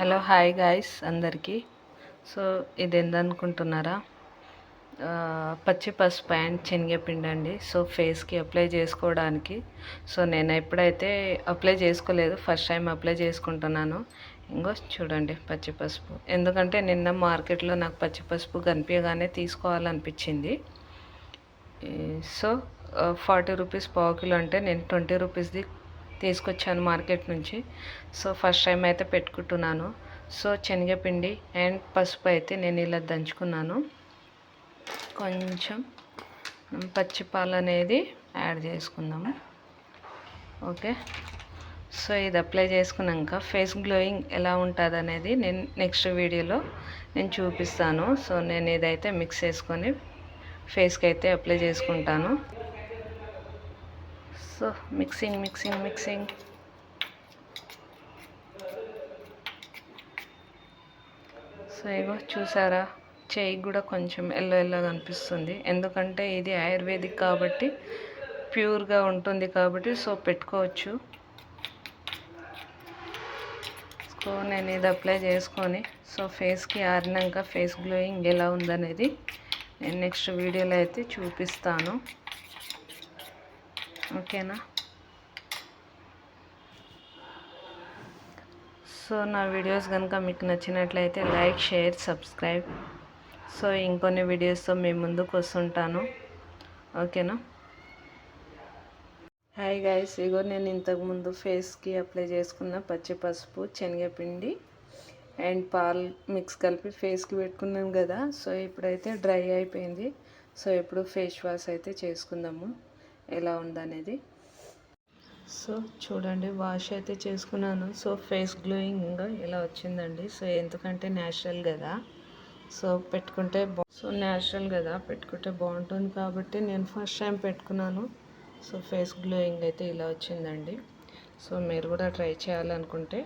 Hello hi guys అందరికీ. So ఇది ఏందనుకుంటున్నారా? పచ్చి పసుపు అండ్ శనగపిండి అండి. సో ఫేస్కి అప్లై చేసుకోవడానికి. సో నేను ఎప్పుడైతే అప్లై చేసుకోలేదు, ఫస్ట్ టైం అప్లై చేసుకుంటున్నాను. ఇంకో చూడండి పచ్చి పసుపు, ఎందుకంటే నిన్న మార్కెట్లో నాకు పచ్చి పసుపు కనిపించగానే తీసుకోవాలనిపించింది. సో 40 రూపీస్ పావు కిలో అంటే నేను 20 రూపీస్ది తీసుకొచ్చాను మార్కెట్ నుంచి. సో ఫస్ట్ టైం అయితే పెట్టుకుంటున్నాను. సో శనగపిండి అండ్ పసుపు అయితే నేను ఇలా దంచుకున్నాను. కొంచెం పచ్చి పాలు అనేది యాడ్ చేసుకుందాము. ఓకే, సో ఇది అప్లై చేసుకున్నాక ఫేస్ గ్లోయింగ్ ఎలా ఉంటుంది అనేది నేను నెక్స్ట్ వీడియోలో నేను చూపిస్తాను. సో నేను ఇదైతే మిక్స్ చేసుకొని ఫేస్కి అయితే అప్లై చేసుకుంటాను. సో మిక్సింగ్ సో ఇగో చూసారా, చేయి కూడా కొంచెం ఎల్లోగా అనిపిస్తుంది, ఎందుకంటే ఇది ఆయుర్వేదిక్ కాబట్టి ప్యూర్గా ఉంటుంది కాబట్టి సో పెట్టుకోవచ్చు. సో నేను ఇది అప్లై చేసుకొని సో ఫేస్కి ఆరినాక ఫేస్ గ్లోయింగ్ ఎలా ఉందనేది నేను నెక్స్ట్ వీడియోలో అయితే చూపిస్తాను. ఓకేనా? సో నా వీడియోస్ కనుక మీకు నచ్చినట్లయితే లైక్, షేర్, సబ్స్క్రైబ్. సో ఇంకొన్ని వీడియోస్తో మీ ముందుకు వస్తుంటాను. ఓకేనా? హాయ్ గైస్, ఇగో నేను ఇంతకుముందు ఫేస్కి అప్లై చేసుకున్న పచ్చి పసుపు, శనగపిండి అండ్ పాలు మిక్స్ కలిపి ఫేస్కి పెట్టుకున్నాను కదా. సో ఇప్పుడైతే డ్రై అయిపోయింది. సో ఇప్పుడు ఫేస్ వాష్ అయితే చేసుకుందాము ఎలా ఉందనేది. సో చూడండి, వాష్ అయితే చేసుకున్నాను. సో ఫేస్ గ్లోయింగ్ ఎలా వచ్చిందండి. సో ఎందుకంటే న్యాచురల్ కదా, సో పెట్టుకుంటే సో న్యాచురల్ కదా, పెట్టుకుంటే బాగుంటుంది కాబట్టి నేను ఫస్ట్ టైం పెట్టుకున్నాను. సో ఫేస్ గ్లోయింగ్ అయితే ఇలా వచ్చిందండి. సో మీరు కూడా ట్రై చేయాలనుకుంటే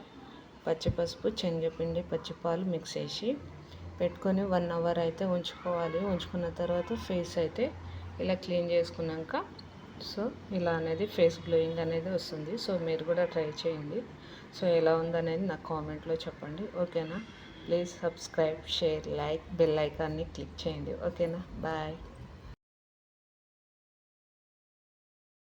పచ్చి పసుపు, శనగపిండి, పచ్చిపాలు మిక్స్ చేసి పెట్టుకొని 1 అవర్ అయితే ఉంచుకోవాలి. ఉంచుకున్న తర్వాత ఫేస్ అయితే ఇలా క్లీన్ చేసుకున్నాక సో ఇలా అనేది ఫేస్ గ్లోయింగ్ అనేది వస్తుంది. సో మీరు కూడా ట్రై చేయండి. సో ఎలా ఉందనేది నాకు కామెంట్లో చెప్పండి. ఓకేనా? Please subscribe, share, like, bell ఐకాన్ని క్లిక్ చేయండి. ఓకేనా? బాయ్.